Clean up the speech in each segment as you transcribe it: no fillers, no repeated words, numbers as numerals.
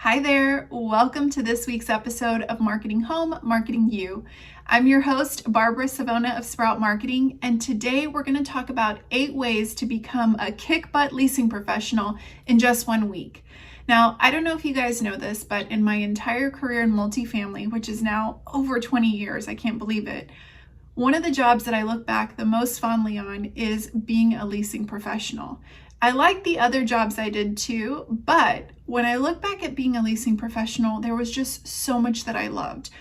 Hi there, welcome to this week's episode of Marketing Home, Marketing You. I'm your host, Barbara Savona of Sprout Marketing, and today we're going to talk about 8 ways to become a kick-butt leasing professional in just 1 week. Now, I don't know if you guys know this, but in my entire career in multifamily, which is now over 20 years, I can't believe it, one of the jobs that I look back the most fondly on is being a leasing professional. I like the other jobs I did too, but when I look back at being a leasing professional, there was just so much that I loved.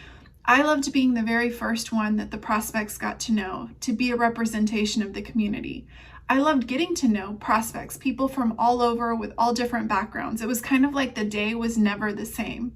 I loved being the very first one that the prospects got to know, to be a representation of the community. I loved getting to know prospects, people from all over with all different backgrounds. It was kind of like the day was never the same.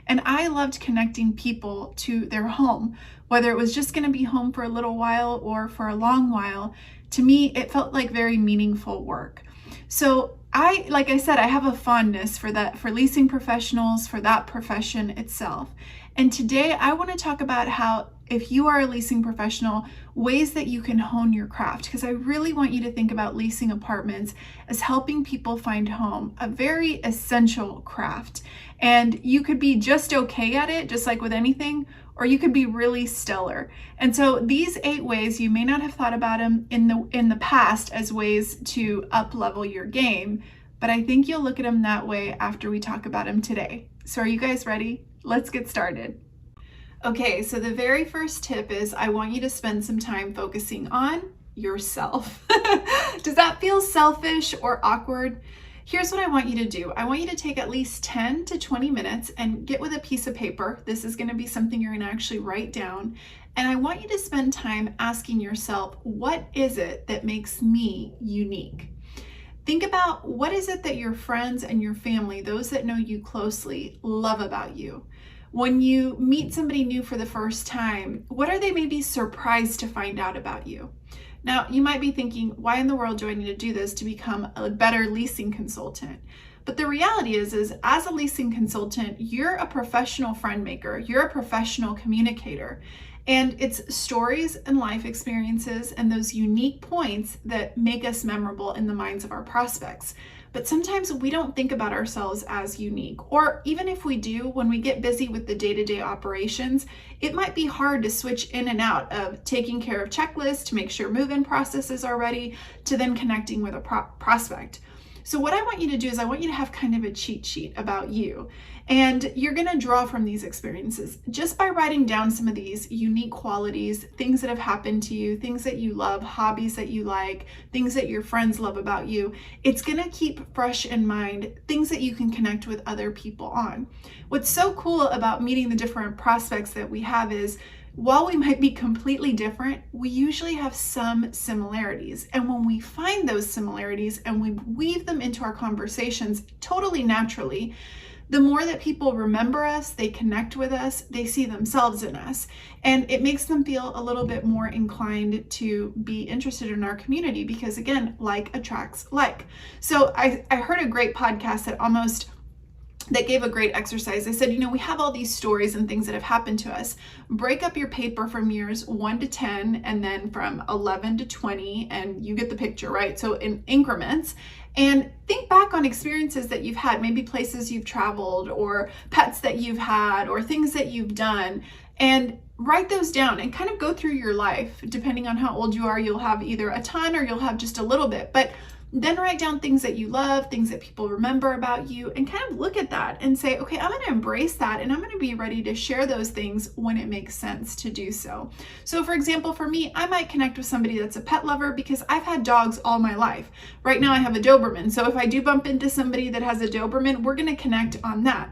And I loved connecting people to their home, whether it was just going to be home for a little while or for a long while. To me, it felt like very meaningful work. So like I said, I have a fondness for that, for leasing professionals, for that profession itself. And today I want to talk about how, if you are a leasing professional, ways that you can hone your craft, because I really want you to think about leasing apartments as helping people find home, a very essential craft. And you could be just okay at it, just like with anything, or you could be really stellar. And so these 8 ways, you may not have thought about them in the past as ways to up-level your game, but I think you'll look at them that way after we talk about them today. So are you guys ready? Let's get started. Okay, so the very first tip is I want you to spend some time focusing on yourself. Does that feel selfish or awkward? Here's what I want you to do. I want you to take at least 10 to 20 minutes and get with a piece of paper. This is going to be something you're going to actually write down. And I want you to spend time asking yourself, what is it that makes me unique? Think about what is it that your friends and your family, those that know you closely, love about you. When you meet somebody new for the first time, what are they maybe surprised to find out about you? Now, you might be thinking, why in the world do I need to do this to become a better leasing consultant? But the reality is as a leasing consultant, you're a professional friend maker. You're a professional communicator. And it's stories and life experiences and those unique points that make us memorable in the minds of our prospects. But sometimes we don't think about ourselves as unique, or even if we do, when we get busy with the day-to-day operations, it might be hard to switch in and out of taking care of checklists to make sure move-in processes are ready, to then connecting with a prospect. So what I want you to do is I want you to have kind of a cheat sheet about you. And you're going to draw from these experiences just by writing down some of these unique qualities, things that have happened to you, things that you love, hobbies that you like, things that your friends love about you. It's going to keep fresh in mind things that you can connect with other people on. What's so cool about meeting the different prospects that we have is, while we might be completely different, we usually have some similarities. And when we find those similarities and we weave them into our conversations totally naturally, the more that people remember us, they connect with us, they see themselves in us, and it makes them feel a little bit more inclined to be interested in our community, because again, like attracts like. So I heard a great podcast that gave a great exercise. They said, we have all these stories and things that have happened to us. Break up your paper from years 1 to 10 and then from 11 to 20, and you get the picture, right? So in increments. And think back on experiences that you've had, maybe places you've traveled or pets that you've had or things that you've done, and write those down and kind of go through your life. Depending on how old you are, you'll have either a ton or you'll have just a little bit, but then write down things that you love, things that people remember about you, and kind of look at that and say, okay, I'm going to embrace that and I'm going to be ready to share those things when it makes sense to do so. So for example, for me, I might connect with somebody that's a pet lover because I've had dogs all my life. Right now I have a Doberman. So if I do bump into somebody that has a Doberman, we're going to connect on that.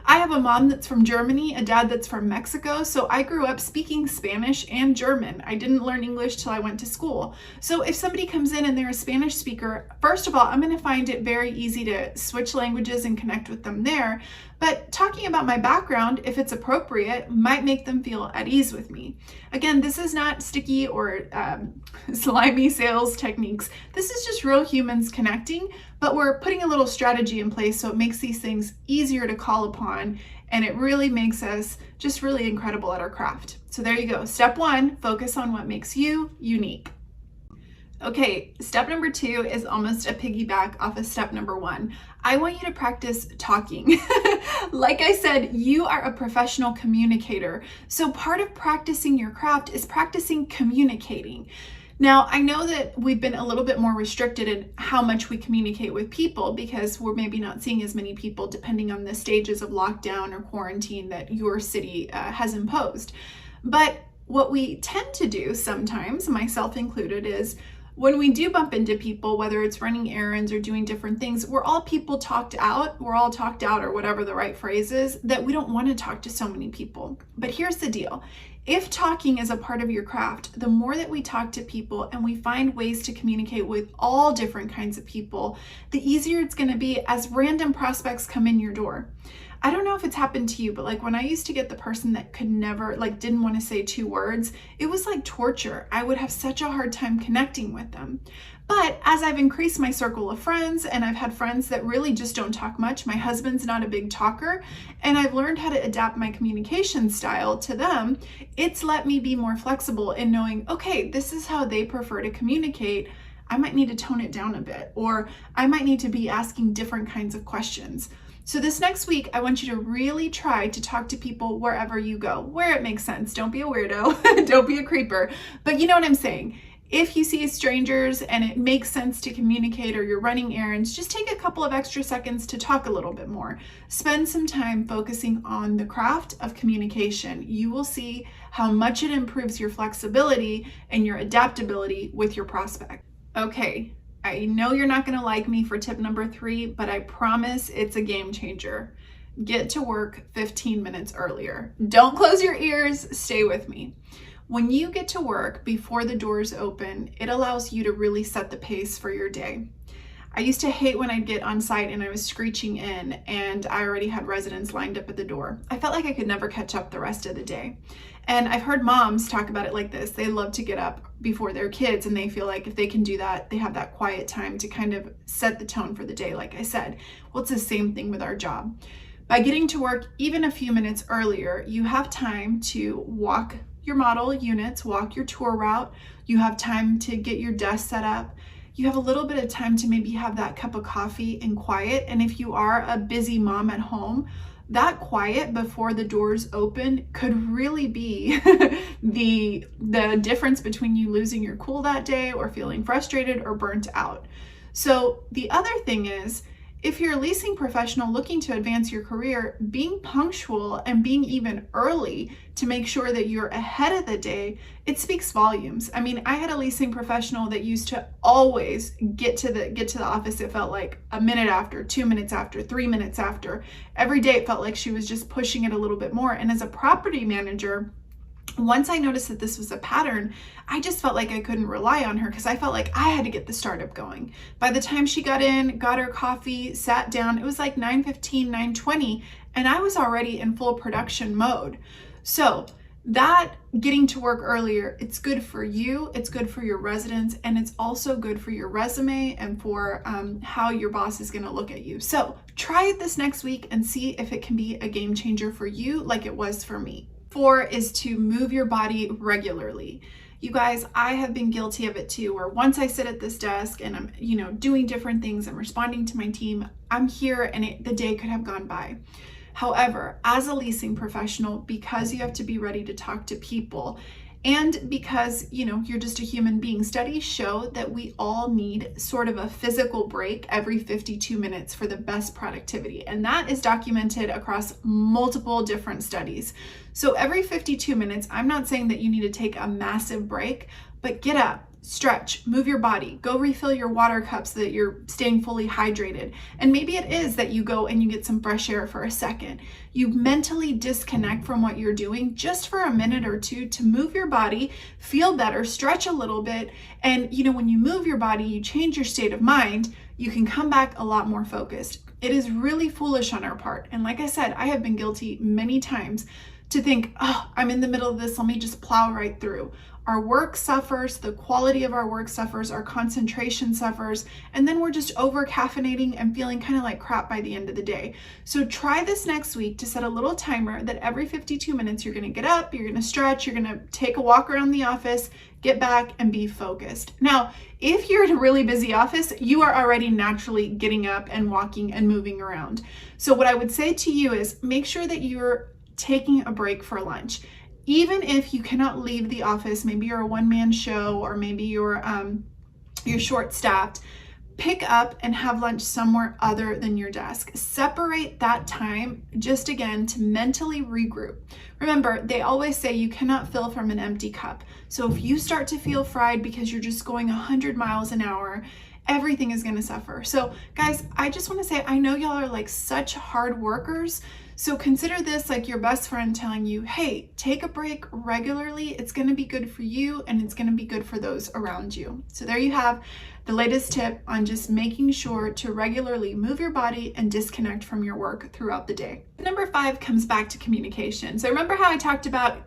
I have a mom that's from Germany, a dad that's from Mexico, so I grew up speaking Spanish and German. I didn't learn English till I went to school. So if somebody comes in and they're a Spanish speaker, first of all, I'm going to find it very easy to switch languages and connect with them there. But talking about my background, if it's appropriate, might make them feel at ease with me. Again, this is not sticky or slimy sales techniques. This is just real humans connecting, but we're putting a little strategy in place so it makes these things easier to call upon, and it really makes us just really incredible at our craft. So there you go. Step 1, focus on what makes you unique. Okay, step number 2 is almost a piggyback off of step number 1. I want you to practice talking. Like I said, you are a professional communicator. So part of practicing your craft is practicing communicating. Now, I know that we've been a little bit more restricted in how much we communicate with people because we're maybe not seeing as many people depending on the stages of lockdown or quarantine that your city has imposed. But what we tend to do sometimes, myself included, is when we do bump into people, whether it's running errands or doing different things, we're all talked out, or whatever the right phrase is, that we don't want to talk to so many people. But here's the deal. If talking is a part of your craft, the more that we talk to people and we find ways to communicate with all different kinds of people, the easier it's going to be as random prospects come in your door. I don't know if it's happened to you, but like when I used to get the person that could never, didn't want to say 2 words, it was like torture. I would have such a hard time connecting with them. But as I've increased my circle of friends, and I've had friends that really just don't talk much, my husband's not a big talker, and I've learned how to adapt my communication style to them, it's let me be more flexible in knowing, okay, this is how they prefer to communicate. I might need to tone it down a bit, or I might need to be asking different kinds of questions. So this next week, I want you to really try to talk to people wherever you go, where it makes sense. Don't be a weirdo, don't be a creeper, but you know what I'm saying. If you see strangers and it makes sense to communicate, or you're running errands, just take a couple of extra seconds to talk a little bit more. Spend some time focusing on the craft of communication. You will see how much it improves your flexibility and your adaptability with your prospect. Okay. I know you're not going to like me for tip number 3, but I promise it's a game changer. Get to work 15 minutes earlier. Don't close your ears. Stay with me. When you get to work before the doors open, it allows you to really set the pace for your day. I used to hate when I'd get on site and I was screeching in and I already had residents lined up at the door. I felt like I could never catch up the rest of the day. And I've heard moms talk about it like this. They love to get up before their kids and they feel like if they can do that, they have that quiet time to kind of set the tone for the day, like I said. Well, it's the same thing with our job. By getting to work even a few minutes earlier, you have time to walk your model units, walk your tour route. You have time to get your desk set up. You have a little bit of time to maybe have that cup of coffee and quiet. And if you are a busy mom at home, that quiet before the doors open could really be the difference between you losing your cool that day or feeling frustrated or burnt out. So the other thing is, if you're a leasing professional looking to advance your career, being punctual and being even early to make sure that you're ahead of the day, it speaks volumes. I mean, I had a leasing professional that used to always get to the office. It felt like a minute after, 2 minutes after, 3 minutes after. Every day it felt like she was just pushing it a little bit more. And as a property manager, once I noticed that this was a pattern, I just felt like I couldn't rely on her because I felt like I had to get the startup going. By the time she got in, got her coffee, sat down, it was like 9:15, 9:20, and I was already in full production mode. So that getting to work earlier, it's good for you, it's good for your residents, and it's also good for your resume and for how your boss is going to look at you. So try it this next week and see if it can be a game changer for you like it was for me. 4 is to move your body regularly. You guys, I have been guilty of it too, where once I sit at this desk and I'm, doing different things, I'm responding to my team, I'm here and the day could have gone by. However, as a leasing professional, because you have to be ready to talk to people, and because, you're just a human being, studies show that we all need sort of a physical break every 52 minutes for the best productivity. And that is documented across multiple different studies. So every 52 minutes, I'm not saying that you need to take a massive break, but get up, stretch, move your body, go refill your water cup so that you're staying fully hydrated. And maybe it is that you go and you get some fresh air for a second. You mentally disconnect from what you're doing just for a minute or two to move your body, feel better, stretch a little bit. And when you move your body, you change your state of mind, you can come back a lot more focused. It is really foolish on our part. And like I said, I have been guilty many times to think, oh, I'm in the middle of this, let me just plow right through. our work suffers, the quality of our work suffers, our concentration suffers, and then we're just over caffeinating and feeling kind of like crap by the end of the day. So try this next week to set a little timer that every 52 minutes you're going to get up, you're going to stretch, you're going to take a walk around the office, get back and be focused. Now, if you're in a really busy office, you are already naturally getting up and walking and moving around. So what I would say to you is make sure that you're taking a break for lunch. Even if you cannot leave the office, maybe you're a one-man show or maybe you're short-staffed, pick up and have lunch somewhere other than your desk. Separate that time just again to mentally regroup. Remember, they always say you cannot fill from an empty cup. So if you start to feel fried because you're just going 100 miles an hour, everything is going to suffer. So guys, I just want to say, I know y'all are like such hard workers. So consider this like your best friend telling you, hey, take a break regularly. It's going to be good for you and it's going to be good for those around you. So there you have the latest tip on just making sure to regularly move your body and disconnect from your work throughout the day. Number 5 comes back to communication. So remember how I talked about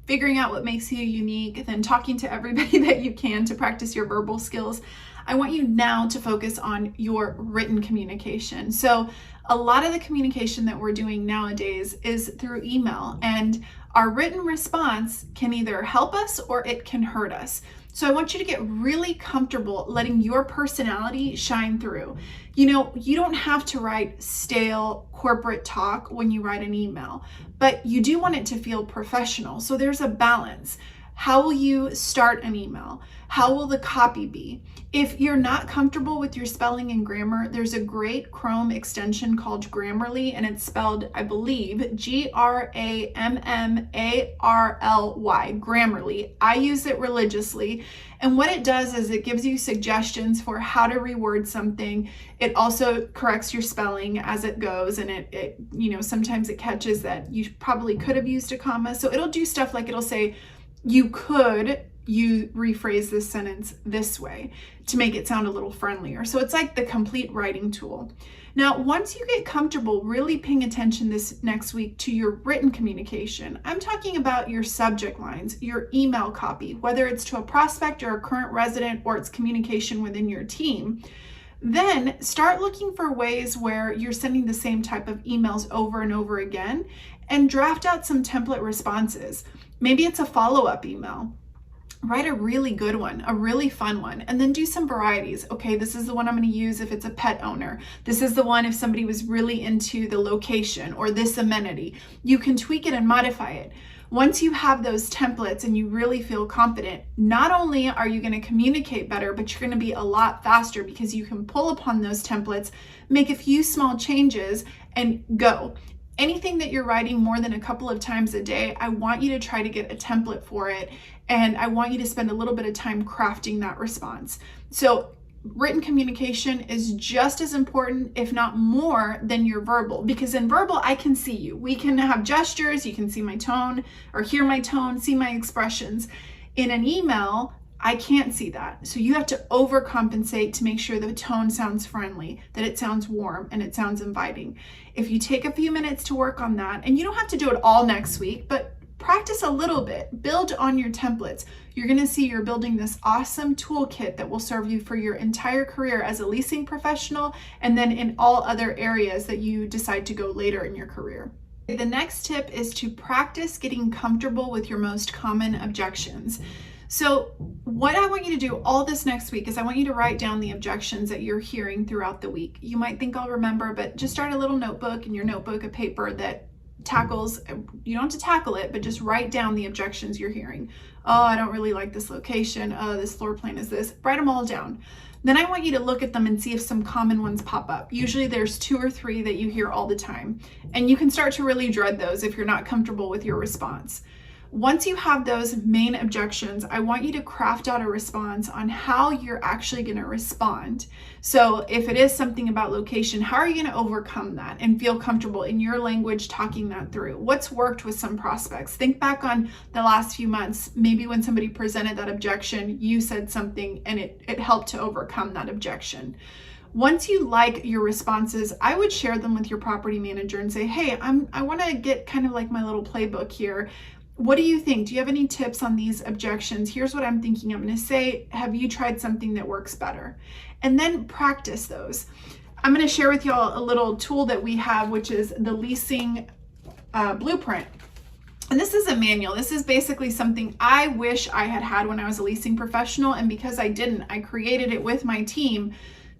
figuring out what makes you unique, then talking to everybody that you can to practice your verbal skills? I want you now to focus on your written communication. So a lot of the communication that we're doing nowadays is through email, and our written response can either help us or it can hurt us. So I want you to get really comfortable letting your personality shine through. You know, you don't have to write stale corporate talk when you write an email, but you do want it to feel professional. So there's a balance. How will you start an email? How will the copy be? If you're not comfortable with your spelling and grammar, there's a great Chrome extension called Grammarly, and it's spelled, I believe, Grammarly, Grammarly. I use it religiously. And what it does is it gives you suggestions for how to reword something. It also corrects your spelling as it goes, and it sometimes it catches that you probably could have used a comma. So it'll do stuff like it'll say, you rephrase this sentence this way to make it sound a little friendlier. So it's like the complete writing tool. Now, once you get comfortable really paying attention this next week to your written communication, I'm talking about your subject lines, your email copy, whether it's to a prospect or a current resident or it's communication within your team. Then start looking for ways where you're sending the same type of emails over and over again, and draft out some template responses. Maybe it's a follow-up email. Write a really good one, a really fun one, and then do some varieties. Okay, this is the one I'm going to use if it's a pet owner. This is the one if somebody was really into the location or this amenity. You can tweak it and modify it. Once you have those templates and you really feel confident, not only are you going to communicate better, but you're going to be a lot faster because you can pull upon those templates, make a few small changes, and go. Anything that you're writing more than a couple of times a day, I want you to try to get a template for it, and I want you to spend a little bit of time crafting that response. So written communication is just as important, if not more, than your verbal, because in verbal, I can see you. We can have gestures, you can see my tone or hear my tone, see my expressions. In an email, I can't see that. So you have to overcompensate to make sure the tone sounds friendly, that it sounds warm and it sounds inviting. If you take a few minutes to work on that, and you don't have to do it all next week, but practice a little bit, build on your templates. You're gonna see you're building this awesome toolkit that will serve you for your entire career as a leasing professional, and then in all other areas that you decide to go later in your career. The next tip is to practice getting comfortable with your most common objections. So what I want you to do all this next week is I want you to write down the objections that you're hearing throughout the week. You might think I'll remember, but just start a little notebook, in your notebook, a paper that tackles, you don't have to tackle it, but just write down the objections you're hearing. Oh, I don't really like this location. Oh, this floor plan is this. Write them all down. Then I want you to look at them and see if some common ones pop up. Usually there's 2 or 3 that you hear all the time, and you can start to really dread those if you're not comfortable with your response. Once you have those main objections, I want you to craft out a response on how you're actually going to respond. So if it is something about location, how are you going to overcome that and feel comfortable in your language talking that through? What's worked with some prospects? Think back on the last few months. Maybe when somebody presented that objection, you said something and it helped to overcome that objection. Once you like your responses, I would share them with your property manager and say, hey, I want to get kind of like my little playbook here. what do you think? Do you have any tips on these objections? Here's what I'm thinking. I'm going to say, have you tried something that works better? And then practice those. I'm going to share with y'all a little tool that we have, which is the leasing blueprint. And this is a manual. This is basically something I wish I had had when I was a leasing professional. And because I didn't, I created it with my team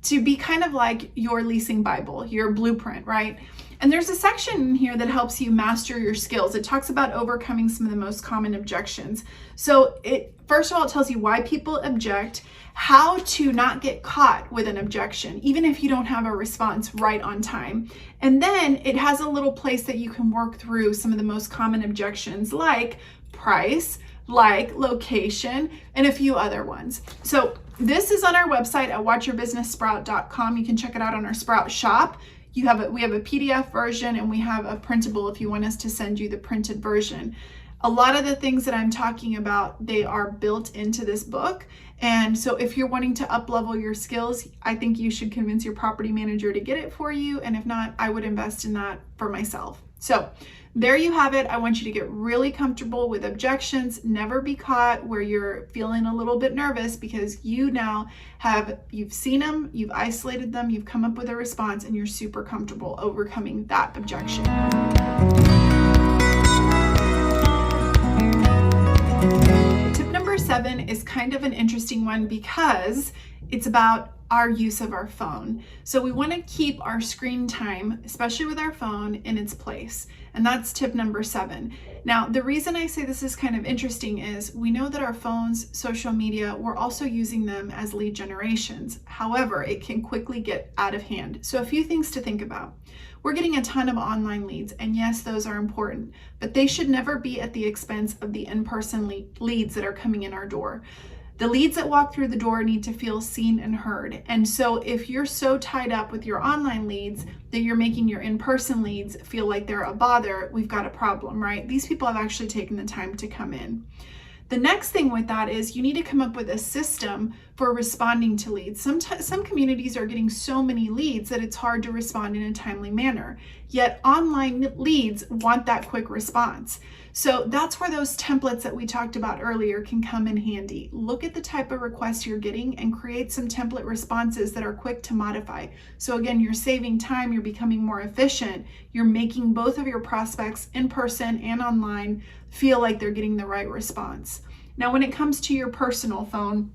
to be kind of like your leasing Bible, your blueprint, right? And there's a section in here that helps you master your skills. It talks about overcoming some of the most common objections. So first of all, it tells you why people object, how to not get caught with an objection, even if you don't have a response right on time. And then it has a little place that you can work through some of the most common objections, like price, like location, and a few other ones. So this is on our website at watchyourbusinesssprout.com. You can check it out on our Sprout shop. We have a PDF version, and we have a printable if you want us to send you the printed version. A lot of the things that I'm talking about, they are built into this book. And so if you're wanting to up-level your skills, I think you should convince your property manager to get it for you. And if not, I would invest in that for myself. So there you have it. I want you to get really comfortable with objections. Never be caught where you're feeling a little bit nervous, because you've seen them, you've isolated them, you've come up with a response, and you're super comfortable overcoming that objection. Tip number 7 is kind of an interesting one because it's about our use of our phone. So we want to keep our screen time, especially with our phone, in its place. And that's tip number 7. Now, the reason I say this is kind of interesting is we know that our phones, social media, we're also using them as lead generations. However, it can quickly get out of hand. So a few things to think about. We're getting a ton of online leads, and yes, those are important, but they should never be at the expense of the in-person leads that are coming in our door. The leads that walk through the door need to feel seen and heard. And so if you're so tied up with your online leads that you're making your in-person leads feel like they're a bother, we've got a problem, right? These people have actually taken the time to come in. The next thing with that is you need to come up with a system for responding to leads. Some communities are getting so many leads that it's hard to respond in a timely manner. Yet online leads want that quick response. So that's where those templates that we talked about earlier can come in handy. Look at the type of requests you're getting and create some template responses that are quick to modify. So again, you're saving time, you're becoming more efficient, you're making both of your prospects in person and online feel like they're getting the right response. Now, when it comes to your personal phone,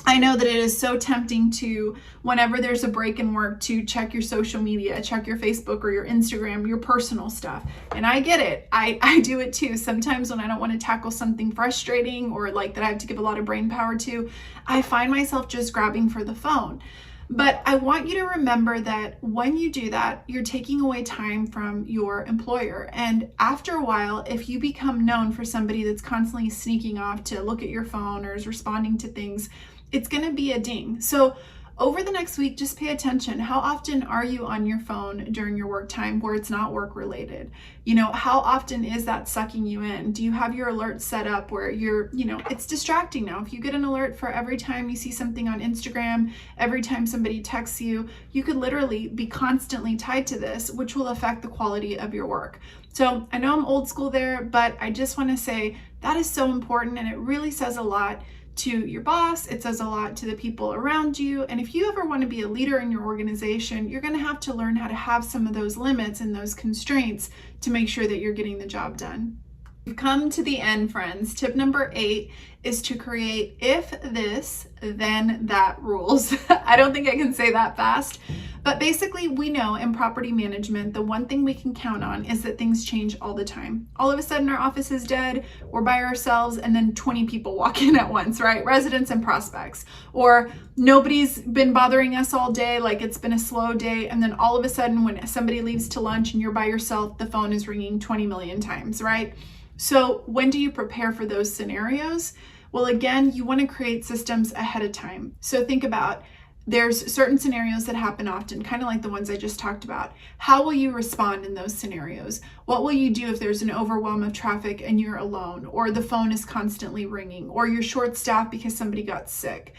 I know that it is so tempting to, whenever there's a break in work, to check your social media, check your Facebook or your Instagram, your personal stuff. And I get it. I do it too. Sometimes when I don't want to tackle something frustrating or like that I have to give a lot of brain power to, I find myself just grabbing for the phone. But I want you to remember that when you do that, you're taking away time from your employer. And after a while, if you become known for somebody that's constantly sneaking off to look at your phone or is responding to things, it's going to be a ding. So over the next week, just pay attention. How often are you on your phone during your work time where it's not work related? How often is that sucking you in? Do you have your alerts set up where it's distracting now? If you get an alert for every time you see something on Instagram, every time somebody texts you, you could literally be constantly tied to this, which will affect the quality of your work. So I know I'm old school there, but I just want to say that is so important, and it really says a lot to your boss. It says a lot to the people around you. And if you ever want to be a leader in your organization, you're going to have to learn how to have some of those limits and those constraints to make sure that you're getting the job done. We've come to the end, friends. Tip number 8 is to create if this, then that rules. I don't think I can say that fast, but basically we know in property management, the one thing we can count on is that things change all the time. All of a sudden our office is dead, we're by ourselves, and then 20 people walk in at once, right? Residents and prospects. Or nobody's been bothering us all day, like it's been a slow day, and then all of a sudden when somebody leaves to lunch and you're by yourself, the phone is ringing 20 million times, right? So when do you prepare for those scenarios? Well, again, you want to create systems ahead of time. So think about, there's certain scenarios that happen often, kind of like the ones I just talked about. How will you respond in those scenarios? What will you do if there's an overwhelm of traffic and you're alone, or the phone is constantly ringing, or you're short-staffed because somebody got sick?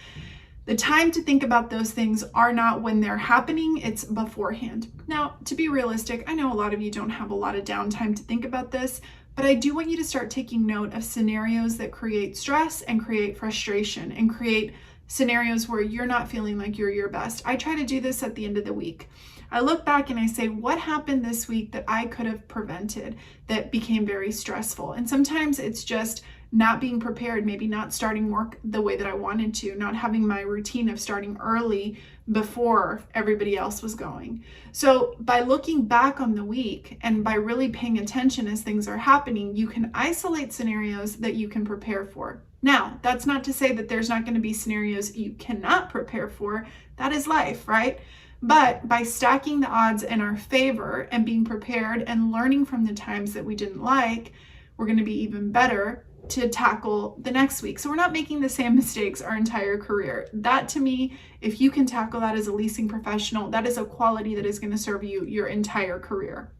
The time to think about those things are not when they're happening, it's beforehand. Now, to be realistic, I know a lot of you don't have a lot of downtime to think about this, but I do want you to start taking note of scenarios that create stress and create frustration and create scenarios where you're not feeling like you're your best. I try to do this at the end of the week. I look back and I say, what happened this week that I could have prevented that became very stressful? And sometimes it's just not being prepared, maybe not starting work the way that I wanted to, not having my routine of starting early before everybody else was going. So by looking back on the week and by really paying attention as things are happening, you can isolate scenarios that you can prepare for. Now, that's not to say that there's not going to be scenarios you cannot prepare for. That is life, right? But by stacking the odds in our favor and being prepared and learning from the times that we didn't like, we're going to be even better to tackle the next week. So we're not making the same mistakes our entire career. That, to me, if you can tackle that as a leasing professional, that is a quality that is going to serve you your entire career.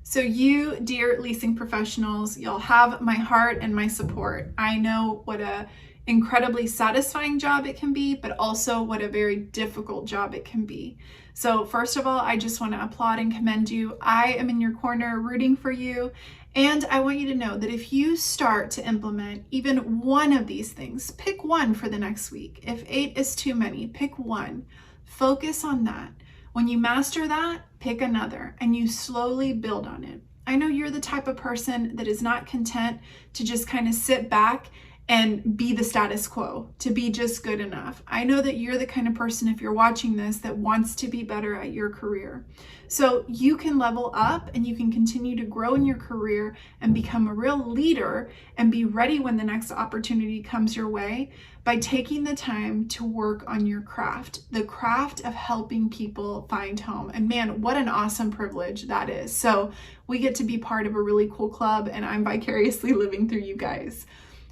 So you, dear leasing professionals, you'll have my heart and my support. I know what a incredibly satisfying job it can be, but also what a very difficult job it can be. So first of all, I just want to applaud and commend you. I am in your corner rooting for you. And I want you to know that if you start to implement even one of these things, pick one for the next week. If 8 is too many, pick one. Focus on that. When you master that, pick another, and you slowly build on it. I know you're the type of person that is not content to just kind of sit back and be the status quo, to be just good enough. I know that you're the kind of person, if you're watching this, that wants to be better at your career. So you can level up and you can continue to grow in your career and become a real leader and be ready when the next opportunity comes your way by taking the time to work on your craft, the craft of helping people find home. And man, what an awesome privilege that is. So we get to be part of a really cool club, and I'm vicariously living through you guys.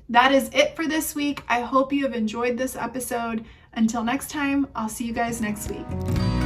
That is it for this week. I hope you have enjoyed this episode. Until next time, I'll see you guys next week.